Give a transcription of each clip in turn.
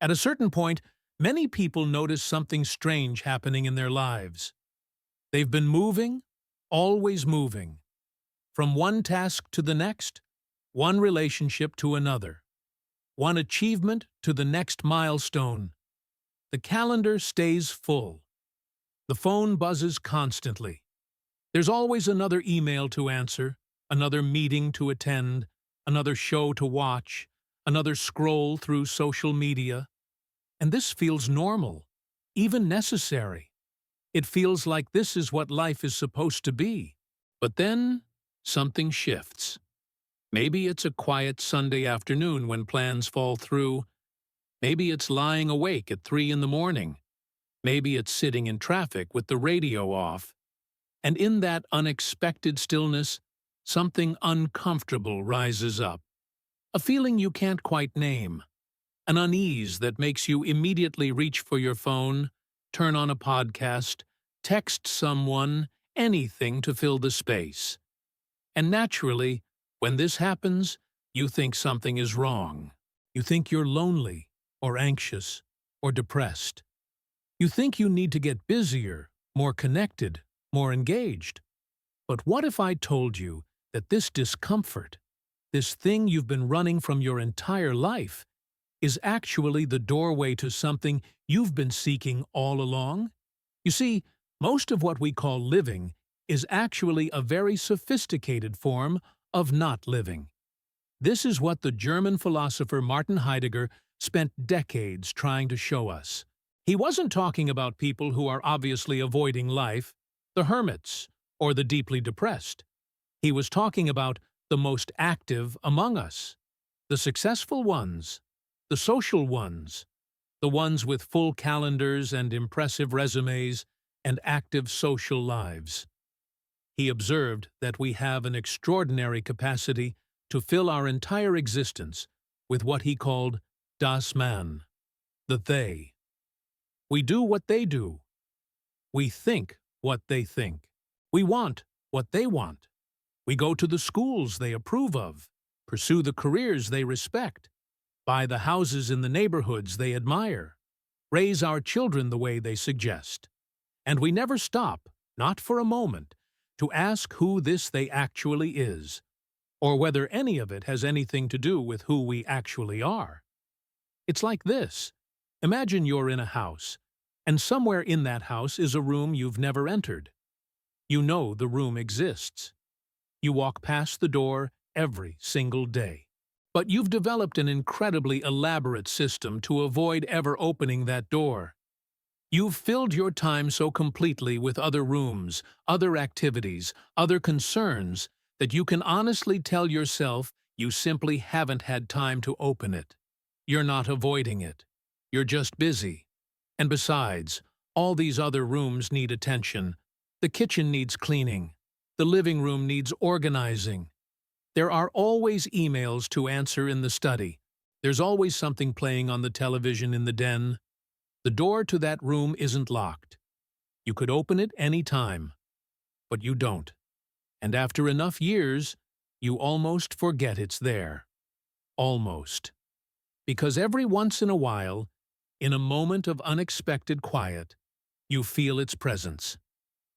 At a certain point, many people notice something strange happening in their lives. They've been moving, always moving, from one task to the next, one relationship to another, one achievement to the next milestone. The calendar stays full. The phone buzzes constantly. There's always another email to answer, another meeting to attend, another show to watch, another scroll through social media. And this feels normal, even necessary. It feels like this is what life is supposed to be. But then, something shifts. Maybe it's a quiet Sunday afternoon when plans fall through. Maybe it's lying awake at 3 in the morning. Maybe it's sitting in traffic with the radio off. And in that unexpected stillness, something uncomfortable rises up. A feeling you can't quite name. An unease that makes you immediately reach for your phone, turn on a podcast, text someone, anything to fill the space. And naturally, when this happens, you think something is wrong. You think you're lonely, or anxious, or depressed. You think you need to get busier, more connected, more engaged. But what if I told you that this discomfort, this thing you've been running from your entire life, is actually the doorway to something you've been seeking all along? You see, most of what we call living is actually a very sophisticated form of not living. This is what the German philosopher Martin Heidegger spent decades trying to show us. He wasn't talking about people who are obviously avoiding life, the hermits, or the deeply depressed. He was talking about the most active among us, the successful ones, the social ones, the ones with full calendars and impressive resumes and active social lives. He observed that we have an extraordinary capacity to fill our entire existence with what he called das Man, the they. We do what they do. We think what they think. We want what they want. We go to the schools they approve of, pursue the careers they respect, buy the houses in the neighborhoods they admire, raise our children the way they suggest. And we never stop, not for a moment, to ask who this they actually is, or whether any of it has anything to do with who we actually are. It's like this. Imagine you're in a house, and somewhere in that house is a room you've never entered. You know the room exists. You walk past the door every single day. But you've developed an incredibly elaborate system to avoid ever opening that door. You've filled your time so completely with other rooms, other activities, other concerns, that you can honestly tell yourself you simply haven't had time to open it. You're not avoiding it. You're just busy. And besides, all these other rooms need attention. The kitchen needs cleaning. The living room needs organizing. There are always emails to answer in the study. There's always something playing on the television in the den. The door to that room isn't locked. You could open it any time. But you don't. And after enough years, you almost forget it's there. Almost. Because every once in a while, in a moment of unexpected quiet, you feel its presence.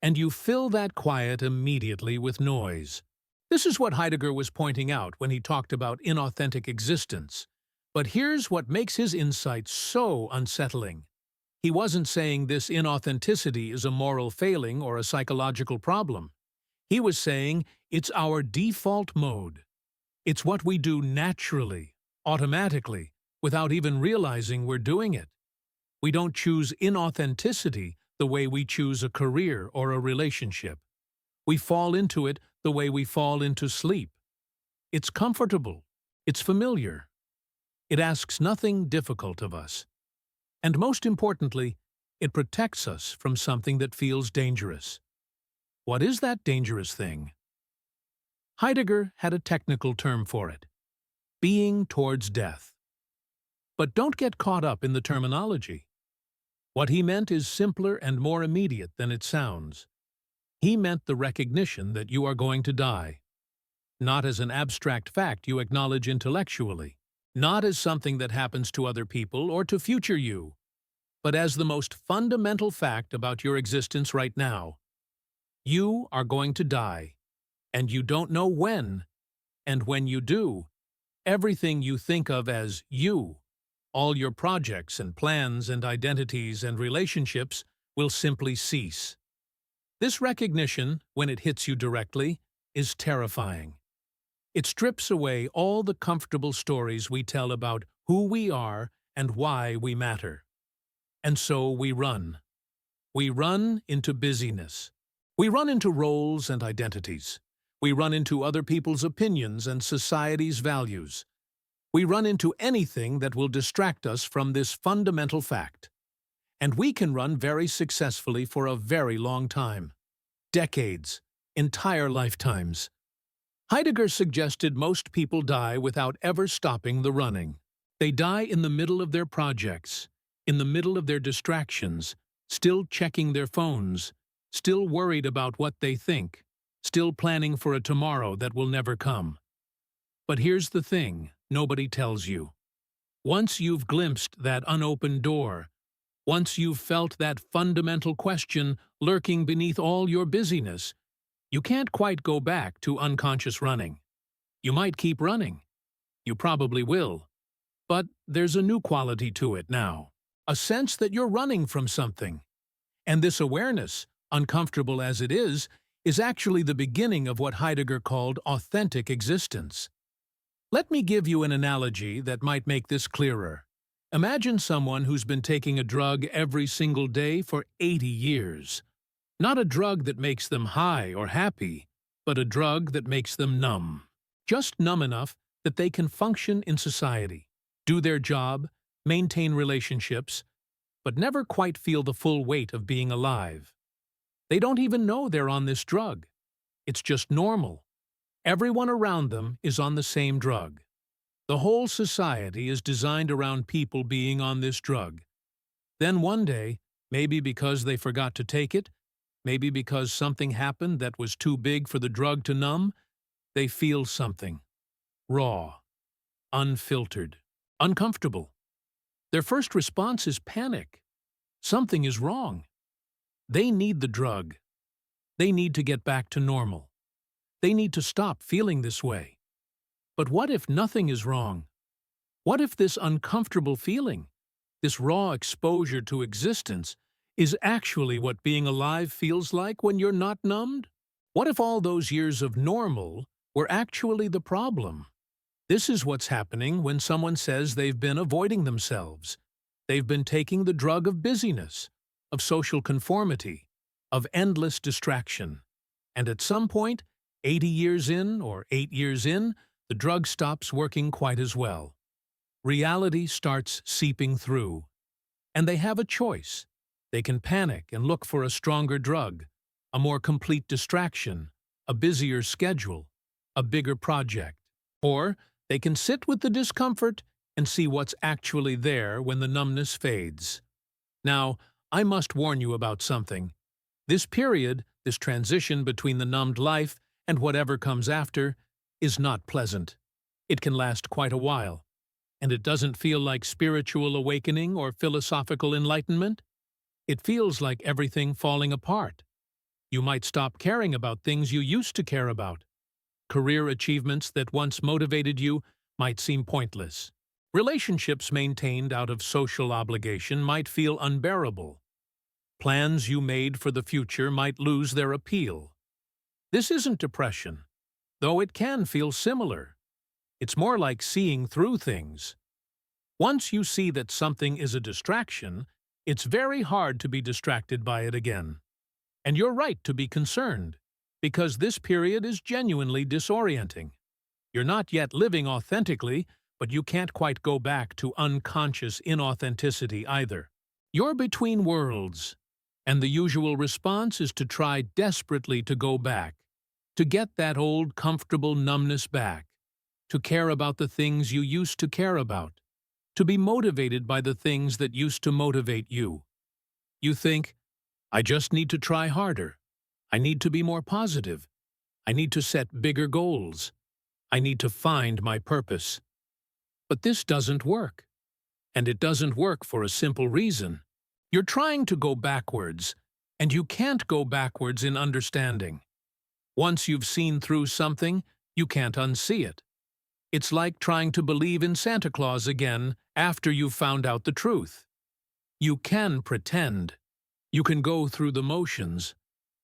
And you fill that quiet immediately with noise. This is what Heidegger was pointing out when he talked about inauthentic existence. But here's what makes his insight so unsettling. He wasn't saying this inauthenticity is a moral failing or a psychological problem. He was saying it's our default mode. It's what we do naturally, automatically, without even realizing we're doing it. We don't choose inauthenticity the way we choose a career or a relationship. We fall into it the way we fall into sleep. It's comfortable. It's familiar. It asks nothing difficult of us. And most importantly, it protects us from something that feels dangerous. What is that dangerous thing? Heidegger had a technical term for it: being towards death. But don't get caught up in the terminology. What he meant is simpler and more immediate than it sounds. He meant the recognition that you are going to die. Not as an abstract fact you acknowledge intellectually. not as something that happens to other people or to future you, but as the most fundamental fact about your existence right now. You are going to die, and you don't know when, and when you do, everything you think of as you, all your projects and plans and identities and relationships will simply cease. This recognition, when it hits you directly, is terrifying. It strips away all the comfortable stories we tell about who we are and why we matter. And so we run. We run into busyness. We run into roles and identities. We run into other people's opinions and society's values. We run into anything that will distract us from this fundamental fact. And we can run very successfully for a very long time. Decades, entire lifetimes. Heidegger suggested most people die without ever stopping the running. They die in the middle of their projects, in the middle of their distractions, still checking their phones, still worried about what they think, still planning for a tomorrow that will never come. But here's the thing nobody tells you. Once you've glimpsed that unopened door, once you've felt that fundamental question lurking beneath all your busyness, you can't quite go back to unconscious running. You might keep running. You probably will. But there's a new quality to it now, a sense that you're running from something. And this awareness, uncomfortable as it is actually the beginning of what Heidegger called authentic existence. Let me give you an analogy that might make this clearer. Imagine someone who's been taking a drug every single day for 80 years. Not a drug that makes them high or happy, but a drug that makes them numb. Just numb enough that they can function in society, do their job, maintain relationships, but never quite feel the full weight of being alive. They don't even know they're on this drug. It's just normal. Everyone around them is on the same drug. The whole society is designed around people being on this drug. Then one day, maybe because they forgot to take it, maybe because something happened that was too big for the drug to numb, they feel something. Raw, unfiltered, uncomfortable. Their first response is panic. Something is wrong. They need the drug. They need to get back to normal. They need to stop feeling this way. But what if nothing is wrong? What if this uncomfortable feeling, this raw exposure to existence, is actually what being alive feels like when you're not numbed? What if all those years of normal were actually the problem? This is what's happening when someone says they've been avoiding themselves. They've been taking the drug of busyness, of social conformity, of endless distraction. And at some point, 80 years in or 8 years in, the drug stops working quite as well. Reality starts seeping through. And they have a choice. They can panic and look for a stronger drug, a more complete distraction, a busier schedule, a bigger project. Or they can sit with the discomfort and see what's actually there when the numbness fades. Now, I must warn you about something. This period, this transition between the numbed life and whatever comes after, is not pleasant. It can last quite a while. And it doesn't feel like spiritual awakening or philosophical enlightenment. It feels like everything falling apart. You might stop caring about things you used to care about. Career achievements that once motivated you might seem pointless. Relationships maintained out of social obligation might feel unbearable. Plans you made for the future might lose their appeal. This isn't depression, though it can feel similar. It's more like seeing through things. Once you see that something is a distraction, it's very hard to be distracted by it again. And you're right to be concerned, because this period is genuinely disorienting. You're not yet living authentically, but you can't quite go back to unconscious inauthenticity either. You're between worlds, and the usual response is to try desperately to go back, to get that old comfortable numbness back, to care about the things you used to care about, to be motivated by the things that used to motivate you. You think, I just need to try harder. I need to be more positive. I need to set bigger goals. I need to find my purpose. But this doesn't work. And it doesn't work for a simple reason. You're trying to go backwards, and you can't go backwards in understanding. Once you've seen through something, you can't unsee it. It's like trying to believe in Santa Claus again after you've found out the truth. You can pretend. You can go through the motions,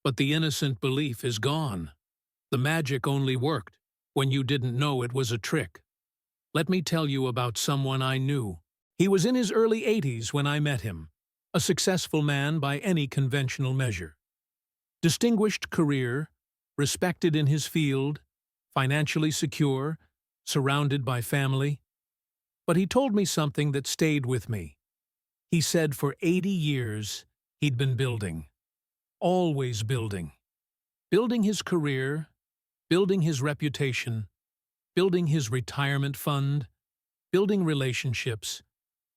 but the innocent belief is gone. The magic only worked when you didn't know it was a trick. Let me tell you about someone I knew. He was in his early 80s when I met him, a successful man by any conventional measure. Distinguished career, respected in his field, financially secure, surrounded by family. But he told me something that stayed with me. He said for 80 years he'd been building, always building. Building his career, building his reputation, building his retirement fund, building relationships,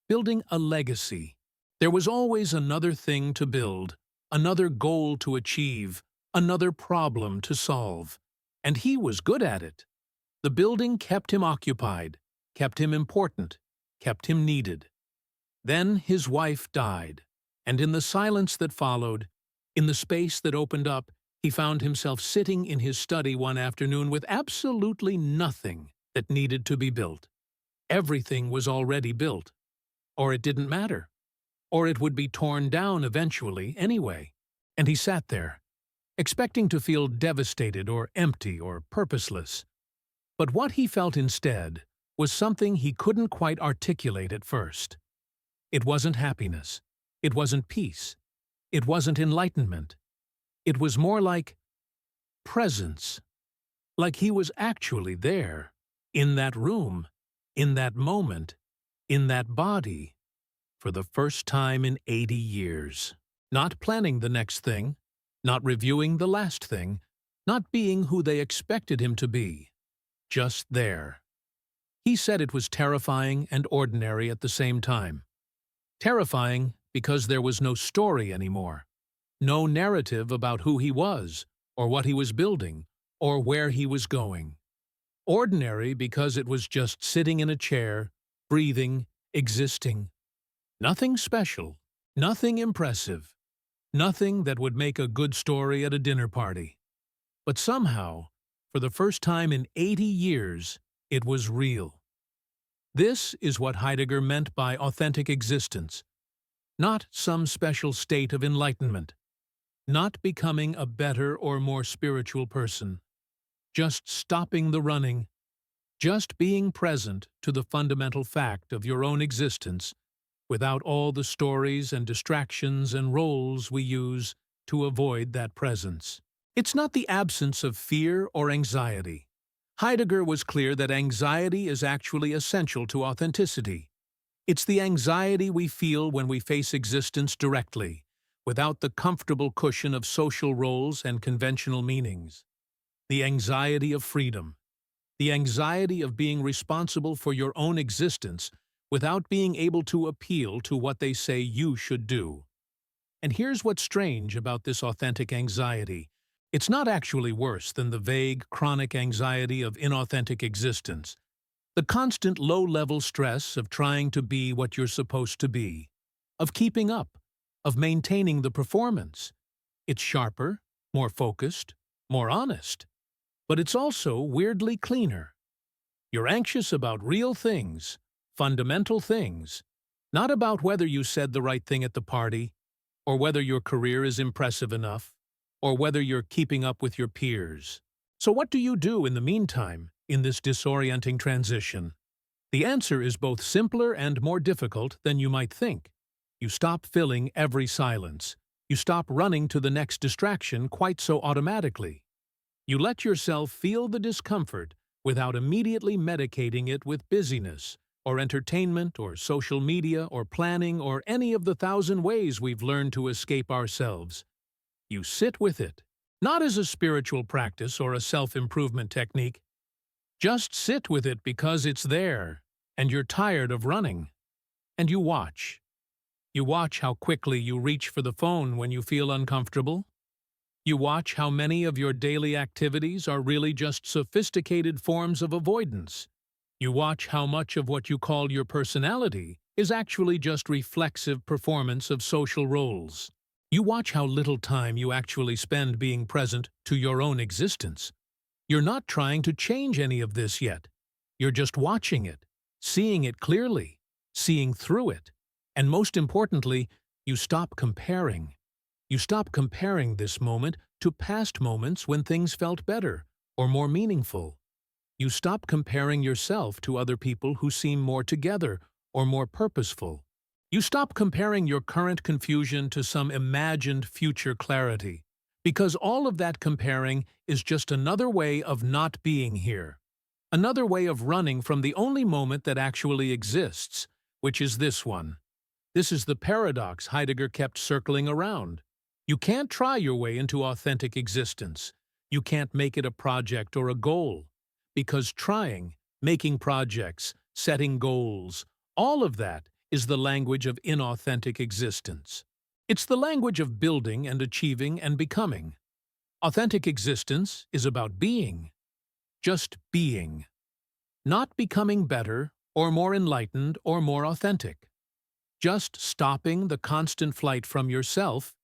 building a legacy. There was always another thing to build, another goal to achieve, another problem to solve. And he was good at it. The building kept him occupied, kept him important, kept him needed. Then his wife died, and in the silence that followed, in the space that opened up, he found himself sitting in his study one afternoon with absolutely nothing that needed to be built. Everything was already built. Or it didn't matter. Or it would be torn down eventually anyway. And he sat there, expecting to feel devastated or empty or purposeless. But what he felt instead was something he couldn't quite articulate at first. It wasn't happiness. It wasn't peace. It wasn't enlightenment. It was more like presence. Like he was actually there, in that room, in that moment, in that body, for the first time in 80 years. Not planning the next thing, not reviewing the last thing, not being who they expected him to be. Just there. He said it was terrifying and ordinary at the same time. Terrifying because there was no story anymore. No narrative about who he was, or what he was building, or where he was going. Ordinary because it was just sitting in a chair, breathing, existing. Nothing special, nothing impressive, nothing that would make a good story at a dinner party. But somehow, for the first time in 80 years, it was real. This is what Heidegger meant by authentic existence. Not some special state of enlightenment. Not becoming a better or more spiritual person. Just stopping the running. Just being present to the fundamental fact of your own existence without all the stories and distractions and roles we use to avoid that presence. It's not the absence of fear or anxiety. Heidegger was clear that anxiety is actually essential to authenticity. It's the anxiety we feel when we face existence directly, without the comfortable cushion of social roles and conventional meanings. The anxiety of freedom. The anxiety of being responsible for your own existence without being able to appeal to what they say you should do. And here's what's strange about this authentic anxiety. It's not actually worse than the vague, chronic anxiety of inauthentic existence. The constant low-level stress of trying to be what you're supposed to be, of keeping up, of maintaining the performance. It's sharper, more focused, more honest. But it's also weirdly cleaner. You're anxious about real things, fundamental things, not about whether you said the right thing at the party, or whether your career is impressive enough, or whether you're keeping up with your peers. So what do you do in the meantime, in this disorienting transition? The answer is both simpler and more difficult than you might think. You stop filling every silence. You stop running to the next distraction quite so automatically. You let yourself feel the discomfort without immediately medicating it with busyness, or entertainment, or social media, or planning, or any of the 1,000 ways we've learned to escape ourselves. You sit with it, not as a spiritual practice or a self-improvement technique. Just sit with it because it's there, and you're tired of running. And you watch. You watch how quickly you reach for the phone when you feel uncomfortable. You watch how many of your daily activities are really just sophisticated forms of avoidance. You watch how much of what you call your personality is actually just reflexive performance of social roles. You watch how little time you actually spend being present to your own existence. You're not trying to change any of this yet. You're just watching it, seeing it clearly, seeing through it. And most importantly, you stop comparing. You stop comparing this moment to past moments when things felt better or more meaningful. You stop comparing yourself to other people who seem more together or more purposeful. You stop comparing your current confusion to some imagined future clarity, because all of that comparing is just another way of not being here. Another way of running from the only moment that actually exists, which is this one. This is the paradox Heidegger kept circling around. You can't try your way into authentic existence. You can't make it a project or a goal. Because trying, making projects, setting goals, all of that is the language of inauthentic existence. It's the language of building and achieving and becoming. Authentic existence is about being. Just being. Not becoming better or more enlightened or more authentic. Just stopping the constant flight from yourself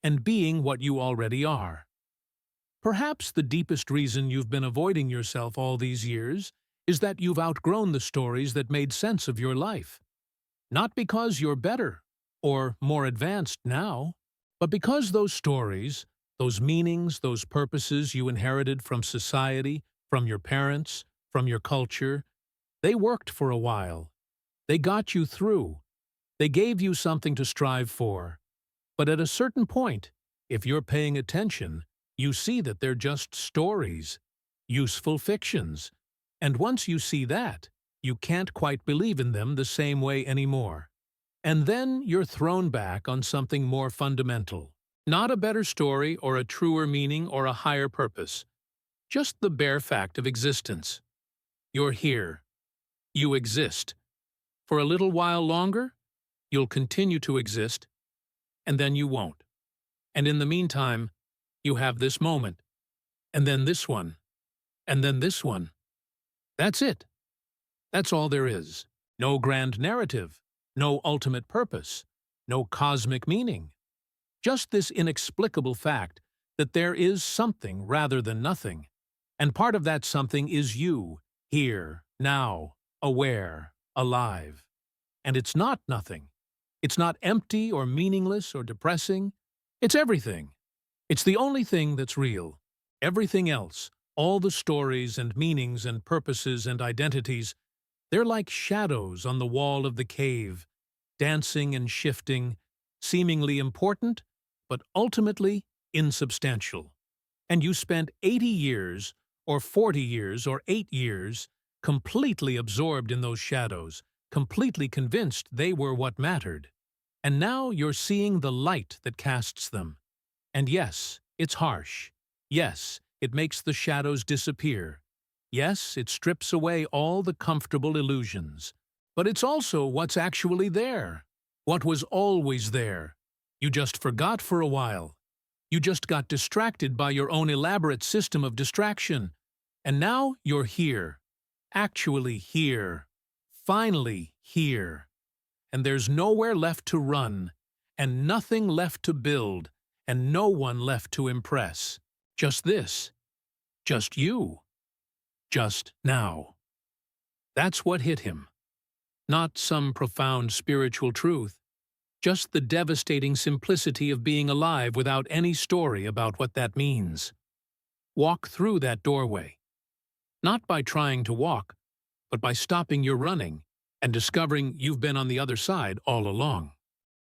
and being what you already are. Perhaps the deepest reason you've been avoiding yourself all these years is that you've outgrown the stories that made sense of your life. Not because you're better or more advanced now, but because those stories, those meanings, those purposes you inherited from society, from your parents, from your culture, they worked for a while. They got you through. They gave you something to strive for. But at a certain point, if you're paying attention, you see that they're just stories, useful fictions. And once you see that, you can't quite believe in them the same way anymore. And then you're thrown back on something more fundamental. Not a better story or a truer meaning or a higher purpose. Just the bare fact of existence. You're here. You exist. For a little while longer, you'll continue to exist, and then you won't. And in the meantime, you have this moment, and then this one, and then this one. That's it. That's all there is. No grand narrative, no ultimate purpose, no cosmic meaning. Just this inexplicable fact that there is something rather than nothing. And part of that something is you, here, now, aware, alive. And it's not nothing. It's not empty or meaningless or depressing. It's everything. It's the only thing that's real. Everything else, all the stories and meanings and purposes and identities, they're like shadows on the wall of the cave, dancing and shifting, seemingly important, but ultimately insubstantial. And you spent 80 years, or 40 years, or 8 years, completely absorbed in those shadows, completely convinced they were what mattered. And now you're seeing the light that casts them. And yes, it's harsh. Yes, it makes the shadows disappear. Yes, it strips away all the comfortable illusions. But it's also what's actually there. What was always there. You just forgot for a while. You just got distracted by your own elaborate system of distraction. And now you're here. Actually here. Finally here. And there's nowhere left to run, and nothing left to build, and no one left to impress. Just this. Just you. Just now. That's what hit him. Not some profound spiritual truth, just the devastating simplicity of being alive without any story about what that means. Walk through that doorway. Not by trying to walk, but by stopping your running and discovering you've been on the other side all along.